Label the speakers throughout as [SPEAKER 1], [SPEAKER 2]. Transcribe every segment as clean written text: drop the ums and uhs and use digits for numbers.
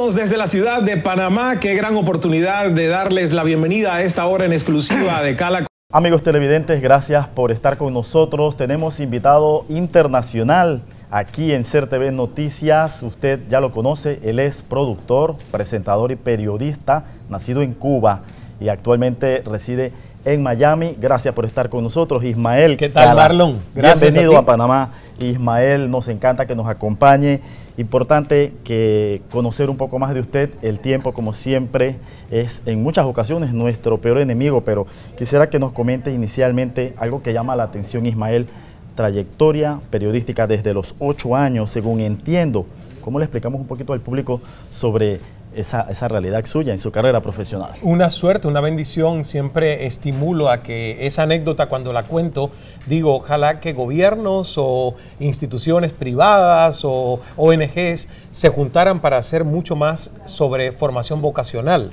[SPEAKER 1] Saludamos desde la ciudad de Panamá. Qué gran oportunidad de darles la bienvenida a esta hora en exclusiva de Cala.
[SPEAKER 2] Amigos televidentes, gracias por estar con nosotros. Tenemos invitado internacional aquí en CERTV Noticias. Usted ya lo conoce, él es productor, presentador y periodista, nacido en Cuba y actualmente reside en Miami. Gracias por estar con nosotros, Ismael.
[SPEAKER 3] ¿Qué tal, Marlon?
[SPEAKER 2] Gracias. Bienvenido a Panamá, Ismael. Nos encanta que nos acompañe. Importante que conocer un poco más de usted. El tiempo, como siempre, es en muchas ocasiones nuestro peor enemigo, pero quisiera que nos comente inicialmente algo que llama la atención, Ismael. Trayectoria periodística desde los 8 años, según entiendo. ¿Cómo le explicamos un poquito al público sobre esa realidad suya en su carrera profesional?
[SPEAKER 3] Una suerte, una bendición. Siempre estimulo a que esa anécdota, cuando la cuento, digo, ojalá que gobiernos o instituciones privadas o ONGs se juntaran para hacer mucho más sobre formación vocacional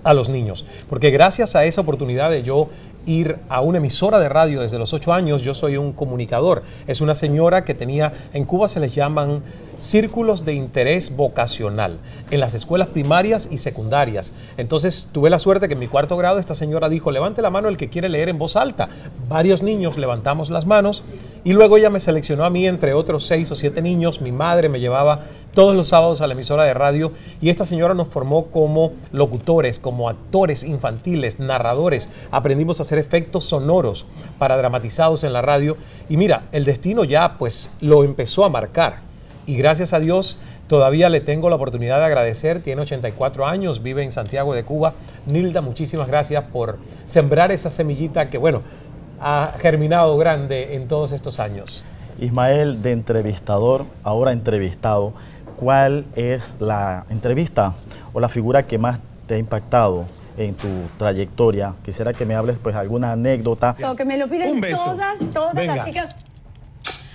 [SPEAKER 3] a los niños. Porque gracias a esa oportunidad de yo ir a una emisora de radio desde los 8 años, yo soy un comunicador. Es una señora que tenía, en Cuba se les llaman círculos de interés vocacional en las escuelas primarias y secundarias. Entonces tuve la suerte que en mi 4º grado esta señora dijo, levante la mano el que quiere leer en voz alta. Varios niños levantamos las manos y luego ella me seleccionó a mí entre otros 6 o 7 niños. Mi madre me llevaba todos los sábados a la emisora de radio y esta señora nos formó como locutores, como actores infantiles, narradores. Aprendimos a hacer efectos sonoros para dramatizados en la radio y mira, el destino ya pues lo empezó a marcar. Y gracias a Dios todavía le tengo la oportunidad de agradecer. Tiene 84 años, vive en Santiago de Cuba. Nilda, muchísimas gracias por sembrar esa semillita que, bueno, ha germinado grande en todos estos años.
[SPEAKER 2] Ismael, de entrevistador, ahora entrevistado, ¿cuál es la entrevista o la figura que más te ha impactado en tu trayectoria? Quisiera que me hables pues alguna anécdota.
[SPEAKER 4] O que me lo piden todas
[SPEAKER 3] Venga.
[SPEAKER 4] las chicas.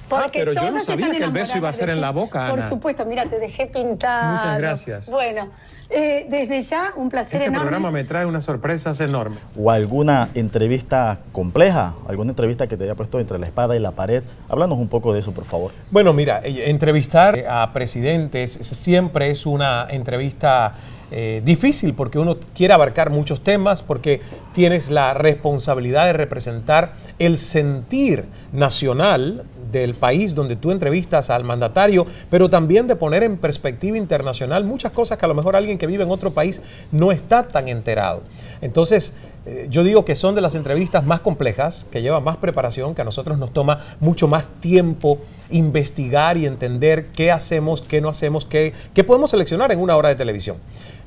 [SPEAKER 4] Porque
[SPEAKER 3] pero yo no
[SPEAKER 4] todas
[SPEAKER 3] sabía
[SPEAKER 4] están
[SPEAKER 3] que el beso iba a ser en la boca, Ana.
[SPEAKER 4] Por supuesto, mira, te dejé pintado.
[SPEAKER 3] Muchas gracias.
[SPEAKER 4] Bueno, desde ya un placer
[SPEAKER 3] Este
[SPEAKER 4] enorme.
[SPEAKER 3] programa me trae unas sorpresas enormes.
[SPEAKER 2] ¿O alguna entrevista compleja? ¿Alguna entrevista que te haya puesto entre la espada y la pared? Háblanos un poco de eso, por favor.
[SPEAKER 3] Bueno, mira, entrevistar a presidentes siempre es una entrevista difícil porque uno quiere abarcar muchos temas, porque tienes la responsabilidad de representar el sentir nacional del país donde tú entrevistas al mandatario, pero también de poner en perspectiva internacional muchas cosas que a lo mejor alguien que vive en otro país no está tan enterado. Entonces, yo digo que son de las entrevistas más complejas, que llevan más preparación, que a nosotros nos toma mucho más tiempo investigar y entender qué hacemos, qué no hacemos, qué podemos seleccionar en una hora de televisión.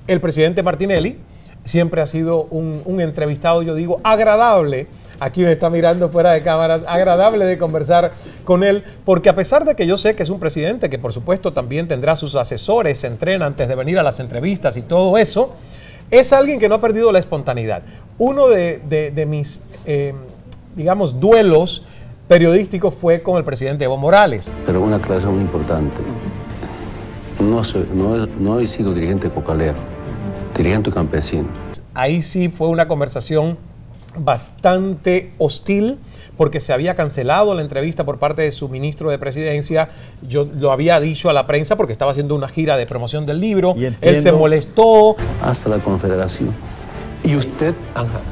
[SPEAKER 3] El presidente Martinelli siempre ha sido un entrevistado, yo digo, agradable. Aquí me está mirando fuera de cámaras, agradable de conversar con él, porque a pesar de que yo sé que es un presidente que por supuesto también tendrá sus asesores, se entrena antes de venir a las entrevistas y todo eso, es alguien que no ha perdido la espontaneidad. Uno de mis, digamos, duelos periodísticos fue con el presidente Evo Morales.
[SPEAKER 5] Pero una aclaración muy importante. No he sido dirigente cocalero, dirigente campesino.
[SPEAKER 3] Ahí sí fue una conversación bastante hostil porque se había cancelado la entrevista por parte de su ministro de presidencia. Yo lo había dicho a la prensa porque estaba haciendo una gira de promoción del libro. Él se molestó.
[SPEAKER 5] Hasta la Confederación.
[SPEAKER 3] Y usted,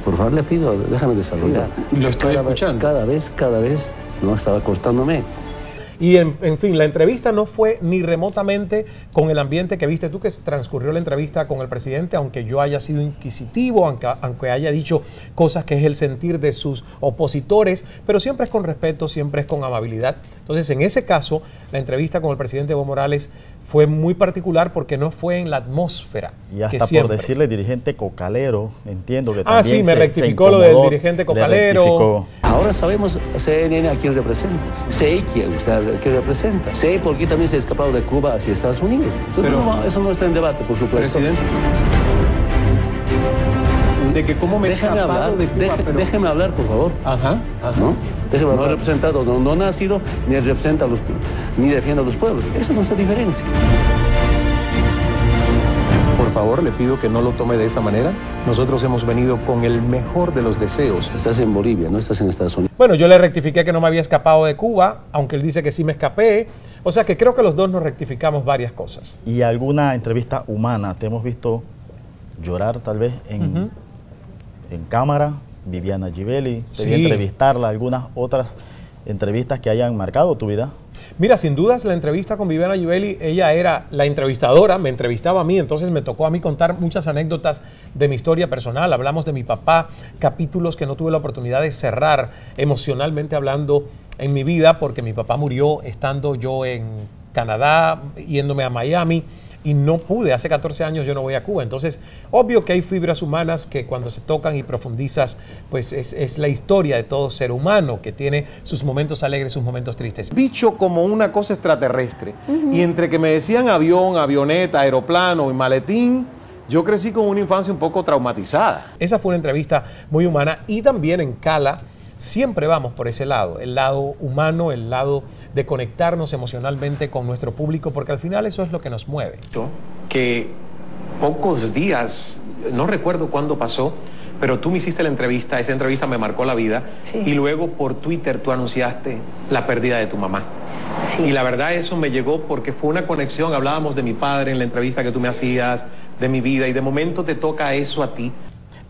[SPEAKER 5] por favor, le pido, déjame desarrollar.
[SPEAKER 3] Lo estoy escuchando.
[SPEAKER 5] Cada vez, no estaba cortándome.
[SPEAKER 3] Y en fin, la entrevista no fue ni remotamente con el ambiente que viste tú que transcurrió la entrevista con el presidente, aunque yo haya sido inquisitivo, aunque haya dicho cosas que es el sentir de sus opositores, pero siempre es con respeto, siempre es con amabilidad. Entonces, en ese caso, la entrevista con el presidente Evo Morales fue muy particular porque no fue en la atmósfera.
[SPEAKER 2] Y hasta por decirle dirigente cocalero, entiendo que también
[SPEAKER 3] sí, me rectificó lo del dirigente cocalero.
[SPEAKER 5] Ahora sabemos CNN a quién representa. Sé quién usted representa. Sé por qué también se ha escapado de Cuba hacia Estados Unidos. Pero eso no está en debate, por supuesto.
[SPEAKER 3] Presidente, de que cómo me
[SPEAKER 5] déjeme hablar, de Cuba, déjeme hablar, por favor. ¿No? Déjeme hablar. No he representado, no ha nacido, ni representa ni defiende a los pueblos. Esa es nuestra diferencia.
[SPEAKER 3] Por favor, le pido que no lo tome de esa manera. Nosotros hemos venido con el mejor de los deseos.
[SPEAKER 5] Estás en Bolivia, no estás en Estados Unidos.
[SPEAKER 3] Bueno, yo le rectifiqué que no me había escapado de Cuba, aunque él dice que sí me escapé. O sea que creo que los dos nos rectificamos varias cosas.
[SPEAKER 2] ¿Y alguna entrevista humana? ¿Te hemos visto llorar tal vez en cámara? Viviana Givelli,
[SPEAKER 3] Sí.
[SPEAKER 2] entrevistarla, algunas otras entrevistas que hayan marcado tu vida.
[SPEAKER 3] Mira, sin dudas la entrevista con Viviana Givelli, ella era la entrevistadora, me entrevistaba a mí, entonces me tocó a mí contar muchas anécdotas de mi historia personal. Hablamos de mi papá, capítulos que no tuve la oportunidad de cerrar emocionalmente hablando en mi vida, porque mi papá murió estando yo en Canadá, yéndome a Miami, y no pude. Hace 14 años yo no voy a Cuba. Entonces, obvio que hay fibras humanas que cuando se tocan y profundizas, pues es la historia de todo ser humano, que tiene sus momentos alegres, sus momentos tristes. Bicho como una cosa extraterrestre. Y entre que me decían avión, avioneta, aeroplano y maletín, yo crecí con una infancia un poco traumatizada. Esa fue una entrevista muy humana. Y también en Cala siempre vamos por ese lado, el lado humano, el lado de conectarnos emocionalmente con nuestro público, porque al final eso es lo que nos mueve. Que pocos días, no recuerdo cuándo pasó, pero tú me hiciste la entrevista, esa entrevista me marcó la vida,
[SPEAKER 4] Sí.
[SPEAKER 3] y luego por Twitter tú anunciaste la pérdida de tu mamá.
[SPEAKER 4] Sí.
[SPEAKER 3] Y la verdad eso me llegó porque fue una conexión, hablábamos de mi padre en la entrevista que tú me hacías, de mi vida, y de momento te toca eso a ti.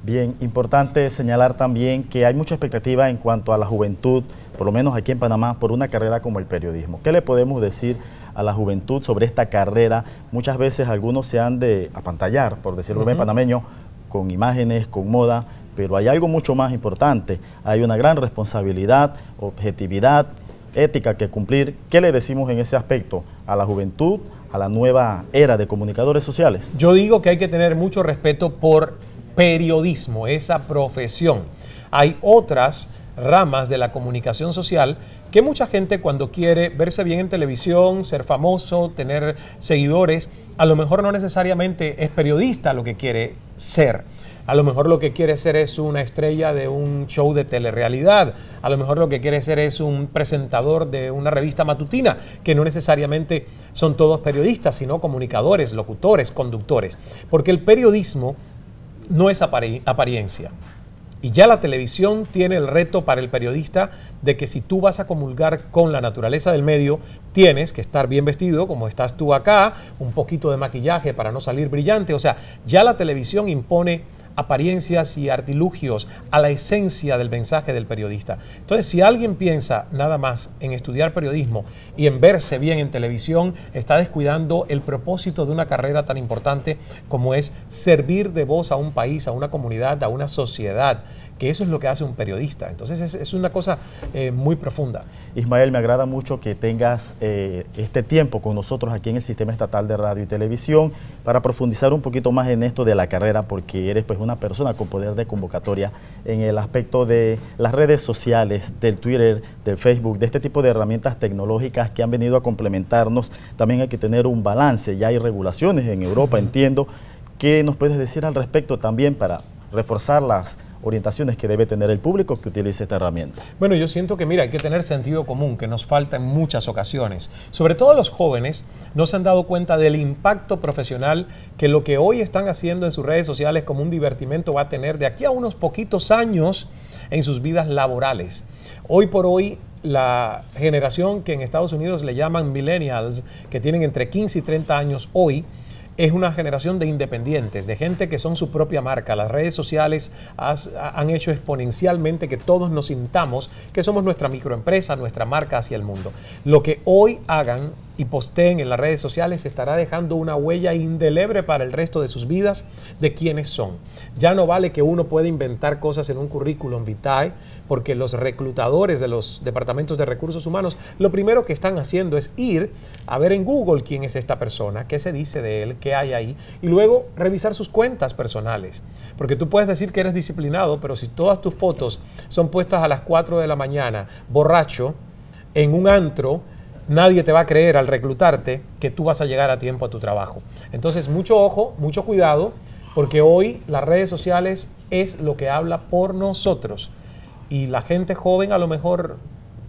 [SPEAKER 2] Bien, importante señalar también que hay mucha expectativa en cuanto a la juventud, por lo menos aquí en Panamá, por una carrera como el periodismo. ¿Qué le podemos decir a la juventud sobre esta carrera? Muchas veces algunos se han de apantallar, por decirlo bien panameño, con imágenes, con moda, pero hay algo mucho más importante. Hay una gran responsabilidad, objetividad, ética que cumplir. ¿Qué le decimos en ese aspecto a la juventud, a la nueva era de comunicadores sociales?
[SPEAKER 3] Yo digo que hay que tener mucho respeto por periodismo, esa profesión. Hay otras ramas de la comunicación social que mucha gente cuando quiere verse bien en televisión, ser famoso, tener seguidores, a lo mejor no necesariamente es periodista lo que quiere ser. A lo mejor lo que quiere ser es una estrella de un show de telerrealidad. A lo mejor lo que quiere ser es un presentador de una revista matutina, que no necesariamente son todos periodistas, sino comunicadores, locutores, conductores. Porque el periodismo no es apariencia. Y ya la televisión tiene el reto para el periodista de que si tú vas a comulgar con la naturaleza del medio, tienes que estar bien vestido, como estás tú acá, un poquito de maquillaje para no salir brillante. O sea, ya la televisión impone apariencias y artilugios a la esencia del mensaje del periodista. Entonces, si alguien piensa nada más en estudiar periodismo y en verse bien en televisión, está descuidando el propósito de una carrera tan importante como es servir de voz a un país, a una comunidad, a una sociedad, que eso es lo que hace un periodista. Entonces, es una cosa muy profunda.
[SPEAKER 2] Ismael, me agrada mucho que tengas este tiempo con nosotros aquí en el Sistema Estatal de Radio y Televisión para profundizar un poquito más en esto de la carrera, porque eres pues una persona con poder de convocatoria en el aspecto de las redes sociales, del Twitter, del Facebook, de este tipo de herramientas tecnológicas que han venido a complementarnos. También hay que tener un balance, ya hay regulaciones en Europa, entiendo. ¿Qué nos puedes decir al respecto también para reforzar las orientaciones que debe tener el público que utilice esta herramienta?
[SPEAKER 3] Bueno, yo siento que, mira, hay que tener sentido común, que nos falta en muchas ocasiones. Sobre todo los jóvenes no se han dado cuenta del impacto profesional que lo que hoy están haciendo en sus redes sociales como un divertimento va a tener de aquí a unos poquitos años en sus vidas laborales. Hoy por hoy, la generación que en Estados Unidos le llaman millennials, que tienen entre 15 y 30 años hoy, es una generación de independientes, de gente que son su propia marca. Las redes sociales han hecho exponencialmente que todos nos sintamos que somos nuestra microempresa, nuestra marca hacia el mundo. Lo que hoy hagan y posteen en las redes sociales estará dejando una huella indeleble para el resto de sus vidas de quiénes son. Ya no vale que uno pueda inventar cosas en un currículum vitae, porque los reclutadores de los departamentos de recursos humanos lo primero que están haciendo es ir a ver en Google quién es esta persona, qué se dice de él, qué hay ahí, y luego revisar sus cuentas personales. Porque tú puedes decir que eres disciplinado, pero si todas tus fotos son puestas a las 4 de la mañana, borracho, en un antro, nadie te va a creer al reclutarte que tú vas a llegar a tiempo a tu trabajo. Entonces, mucho ojo, mucho cuidado, porque hoy las redes sociales es lo que habla por nosotros. Y la gente joven a lo mejor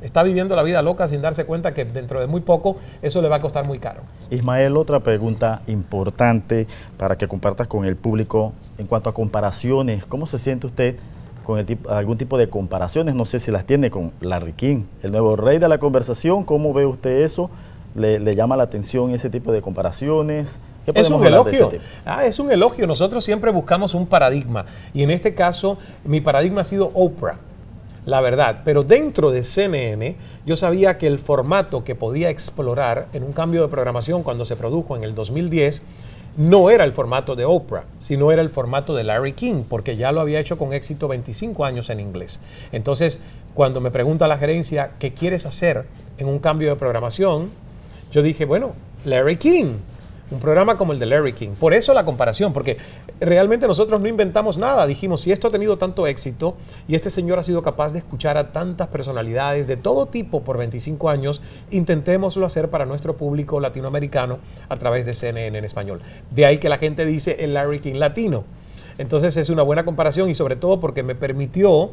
[SPEAKER 3] está viviendo la vida loca sin darse cuenta que dentro de muy poco eso le va a costar muy caro.
[SPEAKER 2] Ismael, otra pregunta importante para que compartas con el público en cuanto a comparaciones. ¿Cómo se siente usted con algún tipo de comparaciones? No sé si las tiene con Larry King, el nuevo rey de la conversación. ¿Cómo ve usted eso? ¿Le llama la atención ese tipo de comparaciones? ¿Qué
[SPEAKER 3] Es un
[SPEAKER 2] podemos hablar de ese
[SPEAKER 3] elogio.
[SPEAKER 2] tema?
[SPEAKER 3] Es un elogio. Nosotros siempre buscamos un paradigma. Y en este caso, mi paradigma ha sido Oprah, la verdad. Pero dentro de CNN, yo sabía que el formato que podía explorar en un cambio de programación cuando se produjo en el 2010, no era el formato de Oprah, sino era el formato de Larry King, porque ya lo había hecho con éxito 25 años en inglés. Entonces, cuando me pregunta la gerencia, ¿qué quieres hacer en un cambio de programación? Yo dije, bueno, Larry King, un programa como el de Larry King. Por eso la comparación, porque realmente nosotros no inventamos nada. Dijimos, si esto ha tenido tanto éxito y este señor ha sido capaz de escuchar a tantas personalidades de todo tipo por 25 años, intentémoslo hacer para nuestro público latinoamericano a través de CNN en español. De ahí que la gente dice el Larry King latino. Entonces es una buena comparación y sobre todo porque me permitió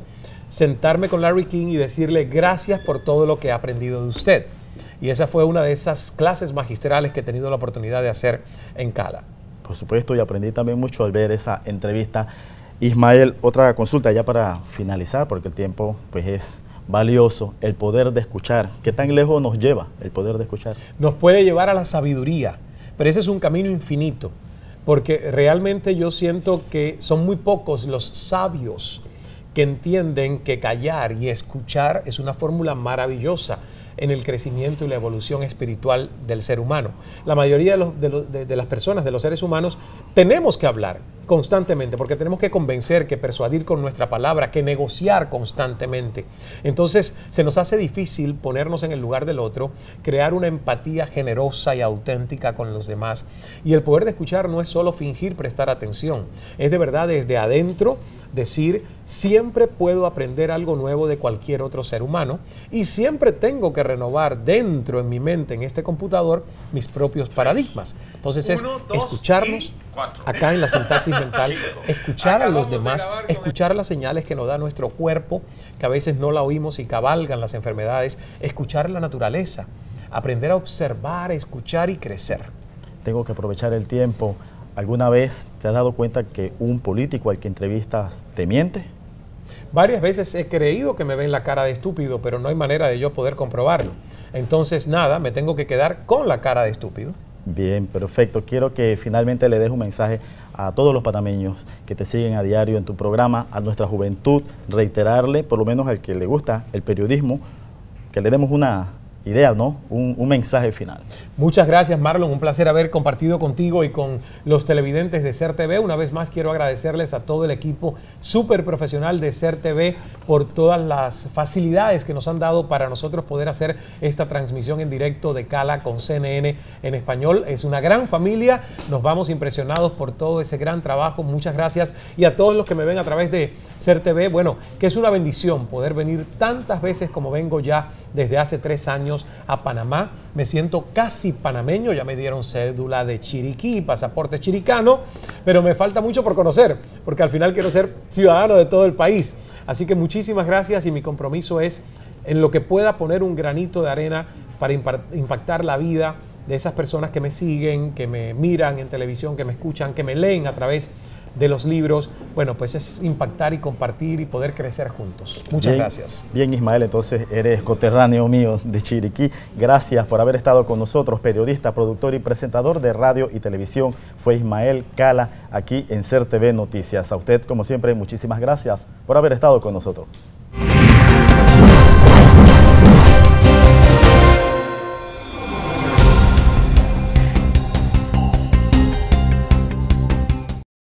[SPEAKER 3] sentarme con Larry King y decirle gracias por todo lo que he aprendido de usted. Y esa fue una de esas clases magistrales que he tenido la oportunidad de hacer en Cala.
[SPEAKER 2] Por supuesto, y aprendí también mucho al ver esa entrevista. Ismael, otra consulta ya para finalizar, porque el tiempo pues es valioso. El poder de escuchar. ¿Qué tan lejos nos lleva el poder de escuchar?
[SPEAKER 3] Nos puede llevar a la sabiduría, pero ese es un camino infinito, porque realmente yo siento que son muy pocos los sabios que entienden que callar y escuchar es una fórmula maravillosa en el crecimiento y la evolución espiritual del ser humano. La mayoría de las personas, de los seres humanos, tenemos que hablar constantemente, porque tenemos que convencer, que persuadir con nuestra palabra, que negociar constantemente. Entonces, se nos hace difícil ponernos en el lugar del otro, crear una empatía generosa y auténtica con los demás. Y el poder de escuchar no es solo fingir prestar atención, es de verdad desde adentro decir, siempre puedo aprender algo nuevo de cualquier otro ser humano y siempre tengo que renovar dentro en mi mente, en este computador, mis propios paradigmas. Entonces es escucharnos acá en la sintaxis mental, escuchar a los demás, escuchar las señales que nos da nuestro cuerpo, que a veces no la oímos y cabalgan las enfermedades, escuchar la naturaleza, aprender a observar, escuchar y crecer.
[SPEAKER 2] Tengo que aprovechar el tiempo. ¿Alguna vez te has dado cuenta que un político al que entrevistas te miente?
[SPEAKER 3] Varias veces he creído que me ven la cara de estúpido, pero no hay manera de yo poder comprobarlo. Entonces, nada, me tengo que quedar con la cara de estúpido.
[SPEAKER 2] Bien, perfecto. Quiero que finalmente le des un mensaje a todos los panameños que te siguen a diario en tu programa, a nuestra juventud, reiterarle, por lo menos al que le gusta el periodismo, que le demos una idea, ¿no? Un mensaje final.
[SPEAKER 3] Muchas gracias, Marlon. Un placer haber compartido contigo y con los televidentes de SER TV. Una vez más quiero agradecerles a todo el equipo súper profesional de SER TV por todas las facilidades que nos han dado para nosotros poder hacer esta transmisión en directo de Cala con CNN en español. Es una gran familia. Nos vamos impresionados por todo ese gran trabajo. Muchas gracias. Y a todos los que me ven a través de SER TV, bueno, que es una bendición poder venir tantas veces como vengo ya desde hace 3 años a Panamá. Me siento casi panameño, ya me dieron cédula de Chiriquí, pasaporte chiricano, pero me falta mucho por conocer, porque al final quiero ser ciudadano de todo el país. Así que muchísimas gracias y mi compromiso es en lo que pueda poner un granito de arena para impactar la vida de esas personas que me siguen, que me miran en televisión, que me escuchan, que me leen a través de los libros. Bueno, pues es impactar y compartir y poder crecer juntos. Muchas gracias.
[SPEAKER 2] Bien, Ismael, entonces eres coterráneo mío de Chiriquí. Gracias por haber estado con nosotros, periodista, productor y presentador de radio y televisión. Fue Ismael Cala, aquí en SER TV Noticias. A usted, como siempre, muchísimas gracias por haber estado con nosotros.